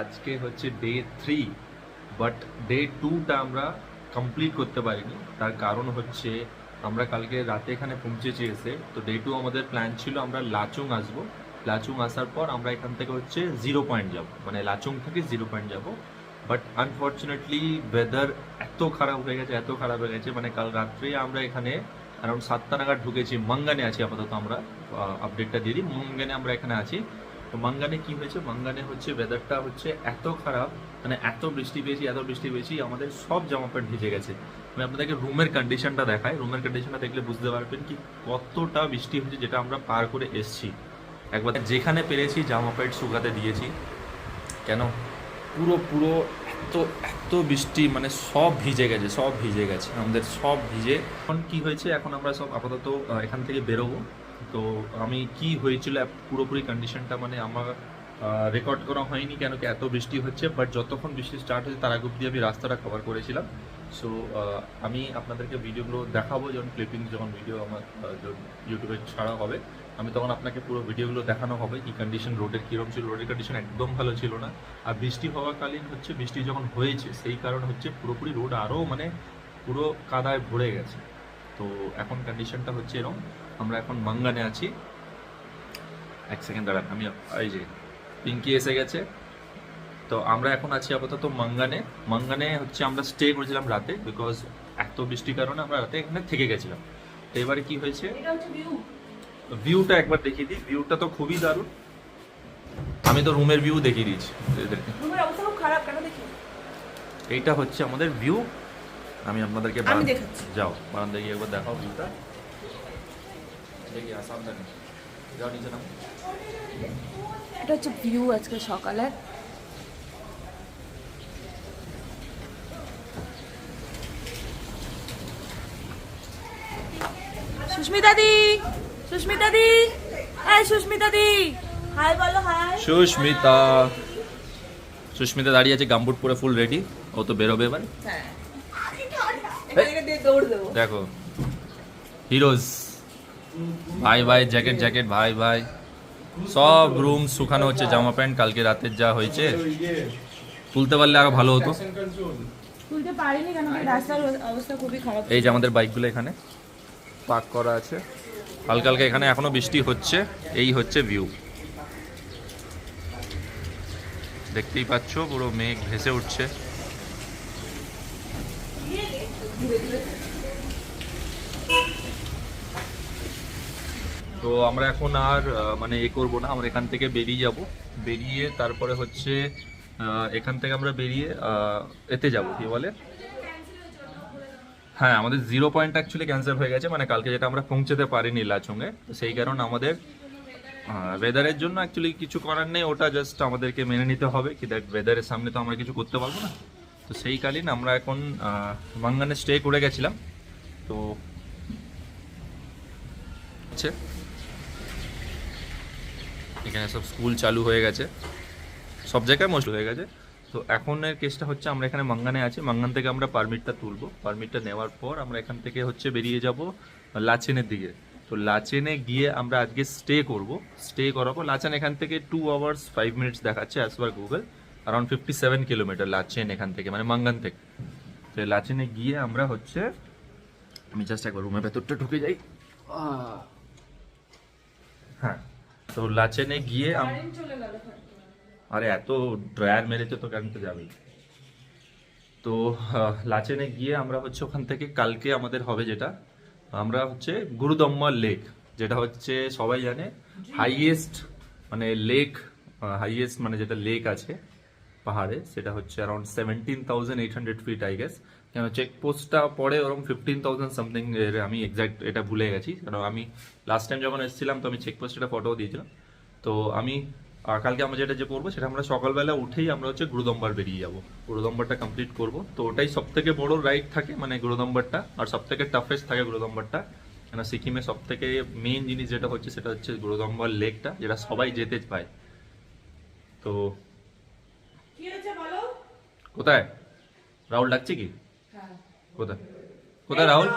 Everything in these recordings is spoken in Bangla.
আজকে হচ্ছে ডে 3, বাট ডে 2টা আমরা কমপ্লিট করতে পারিনি। তার কারণ হচ্ছে আমরা কালকে রাতে এখানে পৌঁছেছি এসে, তো ডে 2 আমাদের প্ল্যান ছিল আমরা লাচুং আসবো। লাচুং আসার পর আমরা এখান থেকে হচ্ছে 0 পয়েন্ট যাব, মানে লাচুং থেকে 0 পয়েন্ট যাব। বাট আনফর্চুনেটলি ওয়েদার এত খারাপ হয়ে গেছে, এত খারাপ হয়ে গেছে, মানে কাল রাত্রে আমরা এখানে অ্যারাউন্ড 7টা নাগাদ ঢুকেছি। মাঙ্গানে আছি আপাতত আমরা, আপডেটটা দিয়ে দিই, মাঙ্গানে আমরা এখানে আছি। তো মাঙ্গানে কি হয়েছে, মাঙ্গানে হচ্ছে ওয়েদারটা হচ্ছে এত খারাপ, মানে এত বৃষ্টি পেয়েছি আমাদের সব জামা প্যান্ট ভিজে গেছে। আমি আপনাদেরকে রুমের কন্ডিশনটা দেখাই, রুমের কন্ডিশনটা দেখলে বুঝতে পারবেন কি কতটা বৃষ্টি হয়েছে, যেটা আমরা পার করে এসছি। একবার যেখানে পেরেছি জামা প্যান্ট শুকাতে দিয়েছি, কেন পুরো পুরো এত এত বৃষ্টি, মানে সব ভিজে গেছে আমাদের, সব ভিজে। এখন কি হয়েছে, এখন আমরা সব আপাতত এখান থেকে বেরোবো। তো আমি কি হয়েছিল পুরোপুরি কন্ডিশনটা মানে আমার রেকর্ড করা হয়নি, কেন কি এত বৃষ্টি হচ্ছে। বাট যতক্ষণ বৃষ্টি স্টার্ট হয়েছে তার আগে অব্দি আমি রাস্তাটা কভার করেছিলাম। সো আমি আপনাদেরকে ভিডিওগুলো দেখাবো, যখন ক্লিপিং, যখন ভিডিও আমার ইউটিউবে ছাড়া হবে, আমি তখন আপনাকে পুরো ভিডিওগুলো দেখানো হবে কি কন্ডিশন রোডের কীরকম ছিল। রোডের কন্ডিশন একদম ভালো ছিল না। আর বৃষ্টি হওয়াকালীন হচ্ছে, বৃষ্টি যখন হয়েছে সেই কারণ হচ্ছে পুরোপুরি রোড আরও মানে পুরো কাদায় ভরে গেছে। তো এখন কন্ডিশনটা হচ্ছে এরকম। আমরা এখন মাঙ্গানে আছি। এক সেকেন্ড দাঁড়ান, আমি এই যে পিঙ্কি এসে গেছে। তো আমরা এখন আছি আপাতত মাঙ্গানে হচ্ছে আমরা স্টে করেছিলাম রাতে, বিকজ এত বৃষ্টির কারণে আমরা রাতে এখানে থেকে গেছিলাম। তো এবারে কি হয়েছে, ভিউটা একবার দেখিয়ে দিই। ভিউটা তো খুবই দারুণ, আমি তো রুমের ভিউ দেখিয়ে দিয়েছি এদেরকে। এইটা হচ্ছে আমাদের ভিউ, আমি আপনাদেরকে যাও বারান্দায় গিয়ে একবার দেখাও ভিউটা। যাও নিচে নাও। এটা হচ্ছে ভিউ আজকে সকালে। সুস্মিতা দি, এই সুস্মিতা দি, হাই বলো। হাই সুস্মিতা দাঁড়িয়ে আছে গামবুট পরে, ফুল রেডি। ও তো বেরোবে এবার। দেখো হিরোজ, ভাই জ্যাকেট ভাই সব রুম শুকানো হচ্ছে, জামা প্যান্ট কালকে রাতের যা হয়েছে। তুলতে পারলে আরো ভালো হতো, তুলতে পারিনি কেন কি রাস্তার অবস্থা খুবই খারাপ। এই যে আমাদের বাইকগুলো এখানে পার্ক করা আছে, হালকা এখানে এখনো বৃষ্টি হচ্ছে। এই হচ্ছে ভিউ, দেখতেই পাচ্ছ পুরো মেঘ ভেসে উঠছে। তো আমরা এখন আর মানে করবো না, আমরা এখান থেকে বেরিয়ে যাব। বেরিয়ে তারপরে হচ্ছে এখান থেকে আমরা বেরিয়ে এতে যাব, কি বলে, হ্যাঁ আমাদের 0 পয়েন্ট অ্যাকচুয়ালি ক্যান্সেল হয়ে গেছে, মানে কালকে যেটা আমরা পৌঁছতে পারিনি লাচুংয়ে। সেই কারণে আমাদের ওয়েদারের জন্য অ্যাকচুয়ালি কিছু করার নেই, ওটা জাস্ট আমাদেরকে মেনে নিতে হবে কি দ্যাট ওয়েদারের সামনে তো আমরা কিছু করতে পারবো না। তো সেই কালীন আমরা এখন মাঙ্গানে স্টে করে গেছিলাম। তো এখানে সব স্কুল চালু হয়ে গেছে, সব জায়গায় মোস্ট হয়ে গেছে। তো এখনের কেসটা হচ্ছে আমরা এখানে মাঙ্গানে আছি, মাঙ্গান থেকে আমরা পারমিটটা তুলবো। পারমিটটা নেওয়ার পর আমরা এখান থেকে হচ্ছে বেরিয়ে যাব লাচেনের দিকে। তো লাচেনে গিয়ে আমরা আজকে স্টে করাবো। লাচেন এখান থেকে 2 hours 5 minutes দেখাচ্ছে as per Google, around 57 kilometre Lachen এখান থেকে, মানে মাঙ্গান থেকে। তো লাচেনে গিয়ে আমরা হচ্ছে, আমি জাস্ট একবার রুমের ভেতরটা ঢুকে যাই। হ্যাঁ, তো লাচেনে গিয়ে আরে এত ড্রায়ার মেরেছে তো কারেন্ট তো যাবেই। তো লাচেনে গিয়ে আমরা হচ্ছে ওখান থেকে কালকে আমাদের হবে যেটা, আমরা হচ্ছে গুরুদম্মা লেক, যেটা হচ্ছে সবাই জানে হাইয়েস্ট মানে লেক, হাইয়েস্ট মানে যেটা লেক আছে পাহাড়ে, সেটা হচ্ছে অ্যারাউন্ড 17,800 ফিট আই গেস। কেন চেকপোস্টটা পড়ে ওরকম 15,000 সামথিং, আমি এক্সাক্ট এটা ভুলে গেছি, কারণ আমি লাস্ট টাইম যখন এসেছিলাম তো আমি চেকপোস্টটা ফটো দিয়েছিলাম। তো আমি কালকে আমরা যেটা করবো সেটা আমরা সকালবেলা উঠেই আমরা হচ্ছে গুরুদম্বার বেরিয়ে যাবো, গুরুদম্বারটা কমপ্লিট করব। তো ওটাই সব থেকে বড় রাইড থাকে, মানে গুরুদম্বারটা, আর সব থেকে টাফেস্ট থাকে গুরুদম্বারটা। কেন সিকিমে সব থেকে মেইন জিনিস যেটা হচ্ছে সেটা হচ্ছে গুরুদম্বার লেকটা, যেটা সবাই যেতে পায়। তো কোথায় রাহুল ডাকছে কি, কোথায় রাহুল?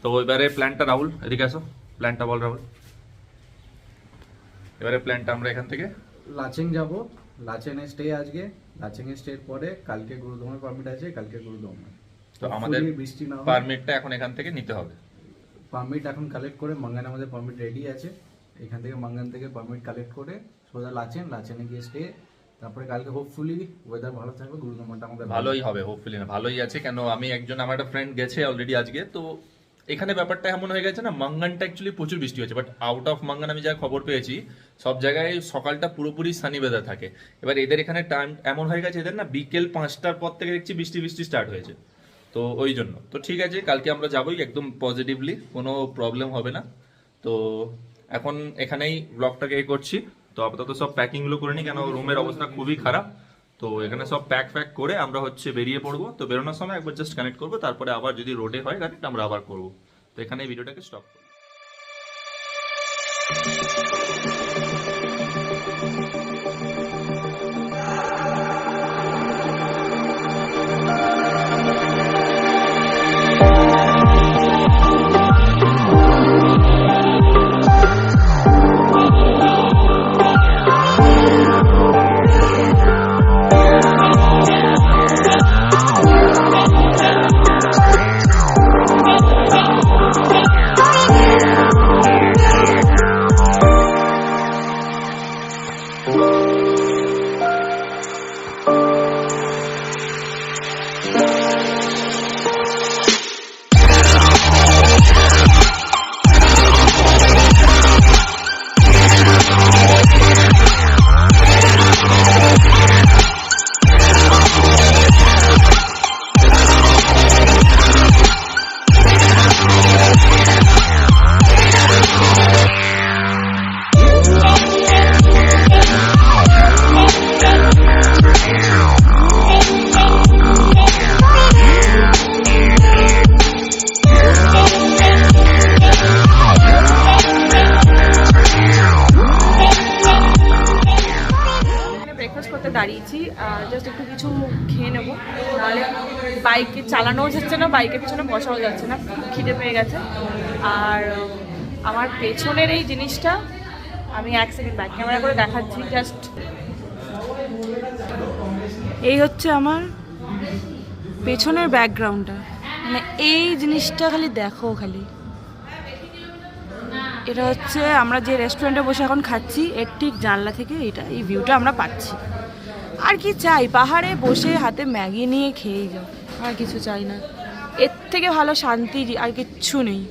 তো এবারে প্ল্যানটা, রাহুল এদিকে আসো, প্ল্যানটা বল রাহুল। এবারে প্ল্যানটা আমরা এখান থেকে লাচেং যাব, লাচেনে স্টে আজকে, লাচেং এ স্টে পরে কালকে গুরুদমের পারমিট আছে, কালকে গুরুদম। তো আমাদের বৃষ্টি না পারমিটটা এখন এখান থেকে নিতে হবে। পারমিট এখন কালেক্ট করে মাঙ্গানে আমাদের পারমিট রেডি আছে, এখান থেকে মাঙ্গান থেকে পারমিট কালেক্ট করে সোজা লাচেন, লাচেনে গিয়ে স্টে, তারপরে কালকে হোপফুলি ওয়েদার ভালো থাকবে, গুরুদমটা আমাদের ভালোই হবে, হোপফুলি না ভালোই আছে। কেন আমি আমার একটা ফ্রেন্ড গেছে অলরেডি আজকে, তো এখানে ব্যাপারটা এমন হয়ে গেছে না, মাঙ্গানটা অ্যাকচুয়ালি প্রচুর বৃষ্টি হচ্ছে, বাট আউট অফ মাঙ্গান আমি যা খবর পেয়েছি সব জায়গায় সকালটা পুরোপুরি সানি ওয়েদার থাকে। এবার এদের এখানে টাইম এমন হয়ে গেছে, এদের না বিকেল 5টার পর থেকে দেখছি বৃষ্টি বৃষ্টি স্টার্ট হয়েছে, তো ওই জন্য। তো ঠিক আছে, কালকে আমরা যাবোই একদম পজিটিভলি, কোনো প্রবলেম হবে না। তো এখন এখানেই ব্লগটাকে করছি। তো আপাতত সব প্যাকিংগুলো করে নিই, কেন রুমের অবস্থা খুবই খারাপ। তো এখানে সব প্যাক করে আমরা বেরিয়ে পড়বো। তো বেরোনোর সময় একবার জাস্ট কানেক্ট করবো, তারপরে আবার যদি রোডে হয় কানেক্ট আমরা আবার করবো। তো এখানে এই ভিডিওটাকে স্টপ করবো। দাঁড়িয়েছি, জাস্ট একটু কিছু খেয়ে নেবো, নাহলে বাইকে চালানোও যাচ্ছে না, বাইকের পিছনে বসাও যাচ্ছে না, খিদে পেয়ে গেছে। আর আমার পেছনের এই জিনিসটা আমি এক সেকেন্ড ব্যাক ক্যামেরা করে দেখাচ্ছি, জাস্ট এই হচ্ছে আমার পেছনের ব্যাকগ্রাউন্ডটা, মানে এই জিনিসটা খালি দেখো, খালি এটা হচ্ছে আমরা যে রেস্টুরেন্টে বসে এখন খাচ্ছি, এর ঠিক জানলা থেকে এই ভিউটা আমরা পাচ্ছি। আর কি চাই, পাহাড়ে বসে হাতে ম্যাগি নিয়ে খেয়েই যাও, আর কিছু চাই না, এর থেকে ভালো শান্তি আর কিচ্ছু নেই।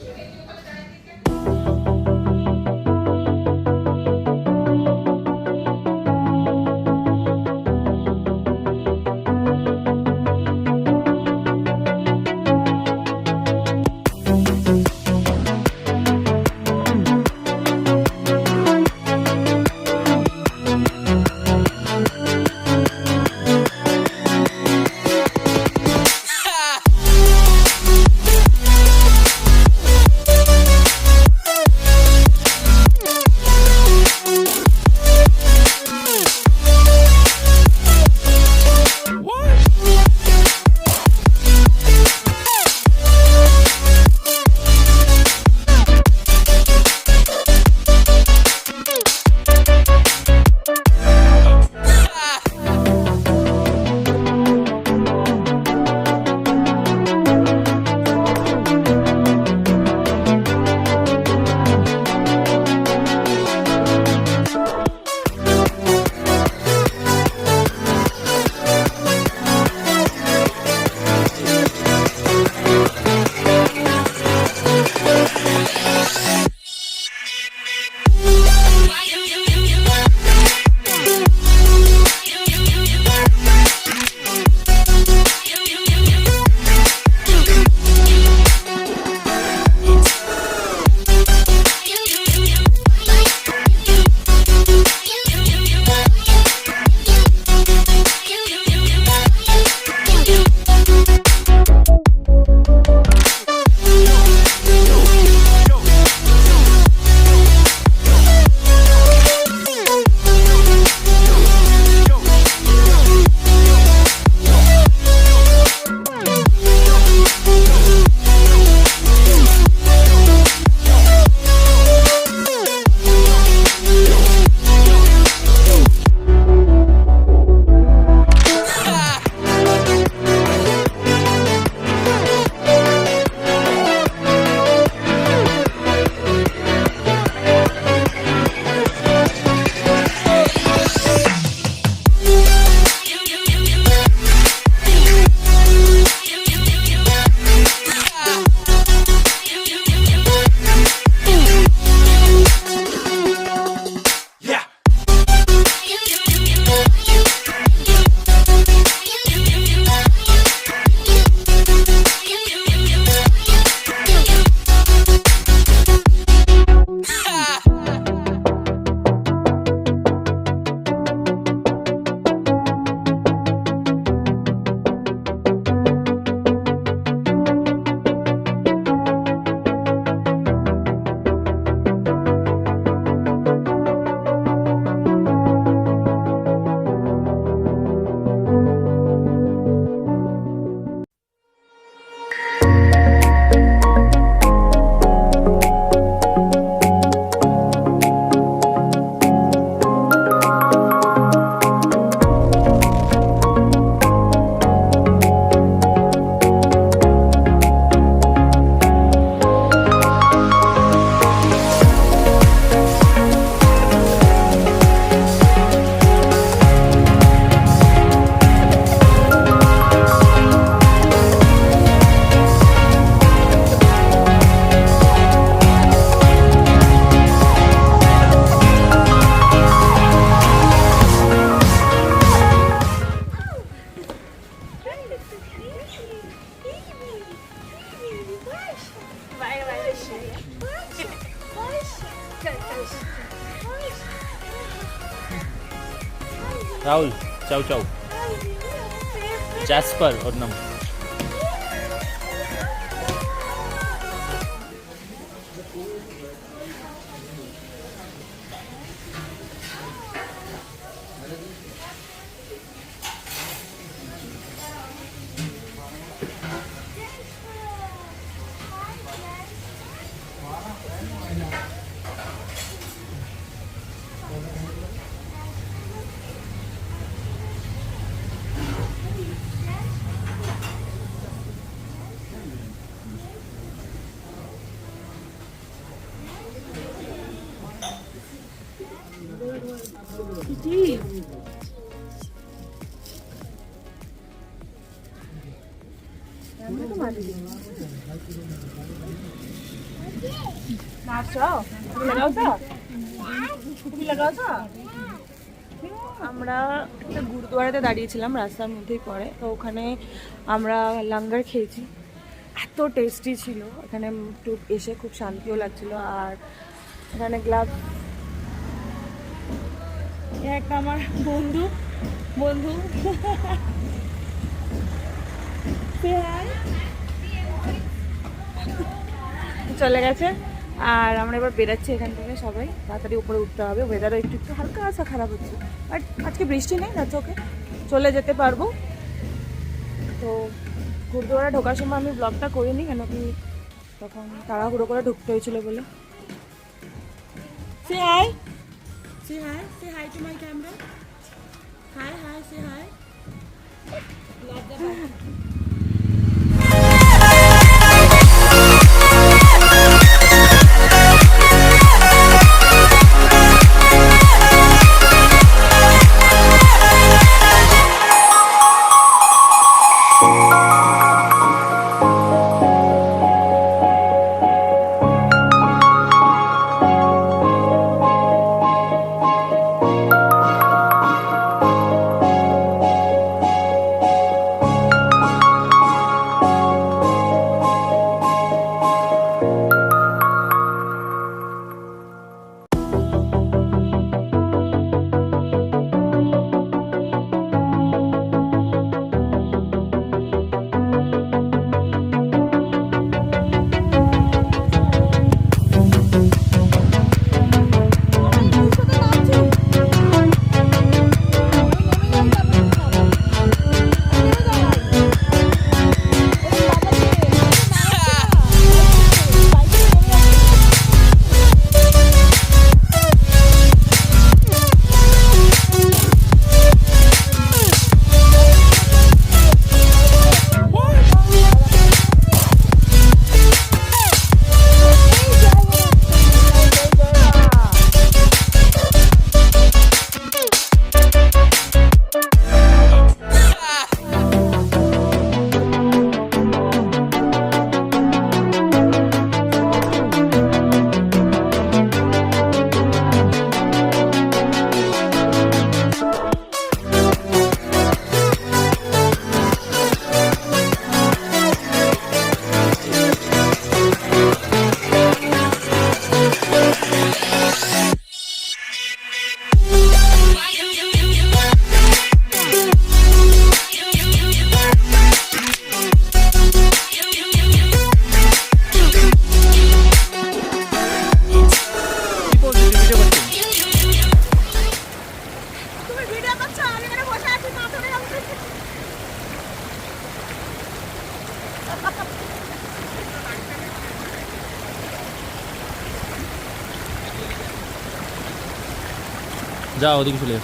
राहुल चाउ चाउ जैस्पर और नम আমরা একটা গুরুদুয়ারাতে দাঁড়িয়েছিলাম রাস্তার মধ্যেই পড়ে, তো ওখানে আমরা লাঙ্গার খেয়েছি, এত টেস্টি ছিল। এখানে একটু এসে খুব শান্তিও লাগছিল। আর এখানে গ্লাভ একটা আমার বন্ধু চলে গেছে। আর আমরা এবার বেরাচ্ছি এখান থেকে, সবাই তাড়াতাড়ি উপরে উঠতে হবে। ওয়েদারও একটু একটু হালকা আসা খারাপ হচ্ছে, বাট আজকে বৃষ্টি নেই, যাচ্ছে ওকে চলে যেতে পারবো। তো গুরুদুয়ারা ঢোকার সময় আমি ব্লগটা করিনি, কেন কি তখন তাড়াহুড়ো করে ঢুকতে হয়েছিল বলে। Say hi to my camera. Hi say hi. যা ওদিকে চলে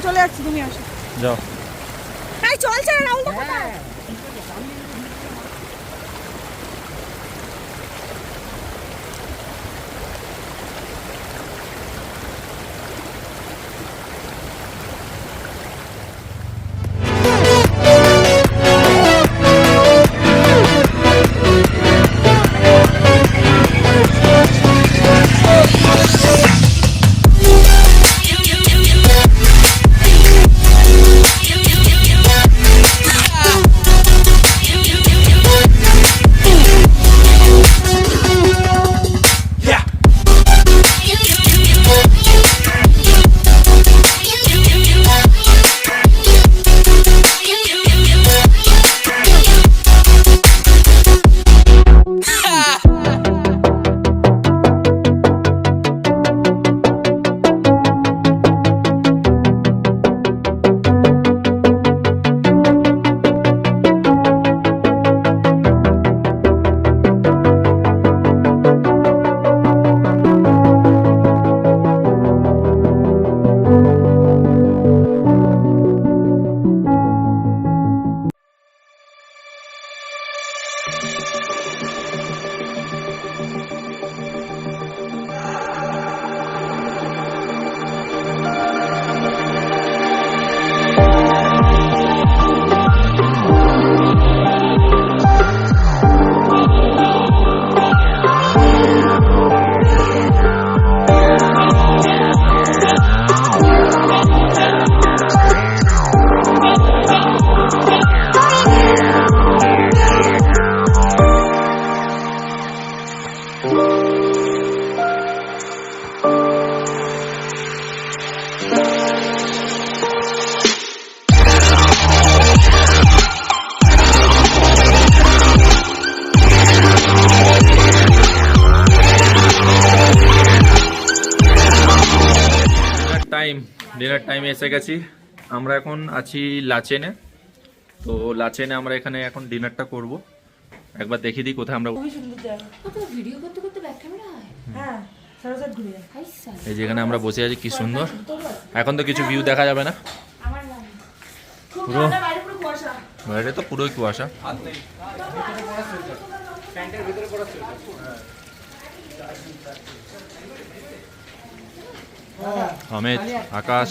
চলে যাচ্ছি, তুমি আসো। যাও চলছে রাহুল দা কোথায়? ডিনার টাইমে এসে গেছি। আমরা এখন আছি লাচেনে। তো লাচেনে আমরা এখানে এখন ডিনারটা করব। একবার দেখিয়ে দিই কোথায় আমরা। খুবই সুন্দর জায়গা। ভিডিও করতে করতে ব্যাক ক্যামেরা হয়। হ্যাঁ সরসাদ ঘুরে যায়। এই যেখানে আমরা বসে আছি কি সুন্দর। এখন তো কিছু ভিউ দেখা যাবে না, আমার নাম খুব পুরো ঠান্ডা, বাইরে পুরো কুয়াশা। বাইরে তো পুরোই কুয়াশা। অমিত, আকাশ,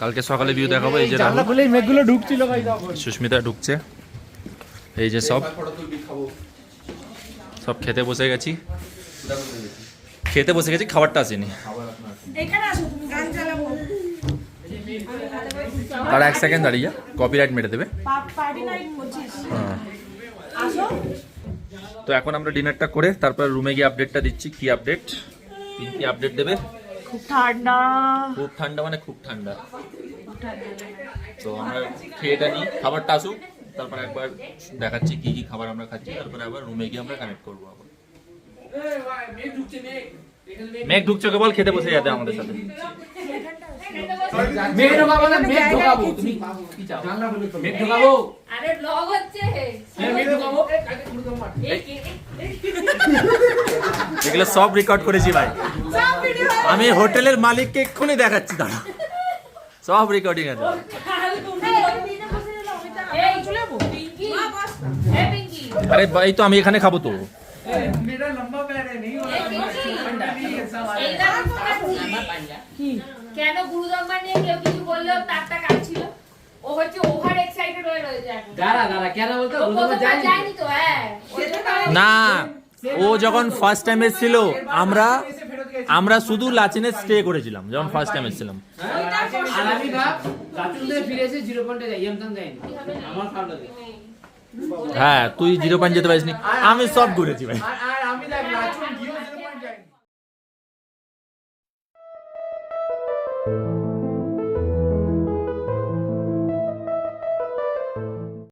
কালকে সকালে ভিউ দেখাবো। এই যে মেঘগুলো ঢুকছিল ভাই, সুস্মিতা ঢুকছে। এই যে সব খেতে বসে গেছি, খাবারটা আসেনি। এখানে আসো, তুমি গান চালাবো। তারা 1 সেকেন্ড দাঁড়িয়ে কপিরাইট মেরে দেবে। পার্টি নাইট করছিস? হ্যাঁ। আসো। তো এখন আমরা ডিনারটা করে তারপর রুমে গিয়ে আপডেটটা দিচ্ছি। কি আপডেট? কি আপডেট দেবে? খুব ঠান্ডা। খুব ঠান্ডা মানে খুব ঠান্ডা। তো আমরা খেয়েটা নিই, খাবারটা আসুক, তারপর একবার দেখাচ্ছি কি কি খাবার আমরা খাচ্ছি, তারপরে আবার রুমে গিয়ে আমরা কানেক্ট করবো। আবার মেঘ ঢুকছে, কেবল খেতে বসে যাবে আমাদের সাথে। মেঘ ঢোকাবো না, মেঘ ঢোকাবো। তুমি কি চাও? মেঘ ঢোকাবো। আরে ব্লগ হচ্ছে। মেঘ ঢোকাবো। এগুলো সব রেকর্ড করেছি ভাই, আমি হোটেলের মালিককে এক্ষুনি দেখাচ্ছি। দাঁড়া, সব রেকর্ডিং আছে। এই চলে যাবো পিঙ্কি। এই পিঙ্কি। আরে ভাই, তো আমি এখানে খাবো তো। मेरा लंबा पैर है, नहीं होगा। কেন গুরুদম্বার নিয়ে কেউ কিছু বললেও তারটা কাটছিল? ও হচ্ছে ওভার এক্সাইটেড হয়ে রয়েছে এখন। दादा क्या बोलते ও প্রথমবার যায়নি তো, হ্যাঁ। না, ও যখন ফার্স্ট টাইম এসেছিল, আমরা শুধু লাচেনে স্টে করেছিলাম যখন ফার্স্ট টাইম এসেছিলাম। আর আমি ভাব লাচুন থেকে ফিরে এসে 0 পয়েন্টে যাই, এমন যাইনি। আমার খারাপ লাগে। হ্যাঁ, তুই 0 পয়েন্ট যেতে পারিসনি, আমি সব ঘুরেছি ভাই। আর আমি দেখ লাচুন গিয়েও 0 পয়েন্ট যাইনি।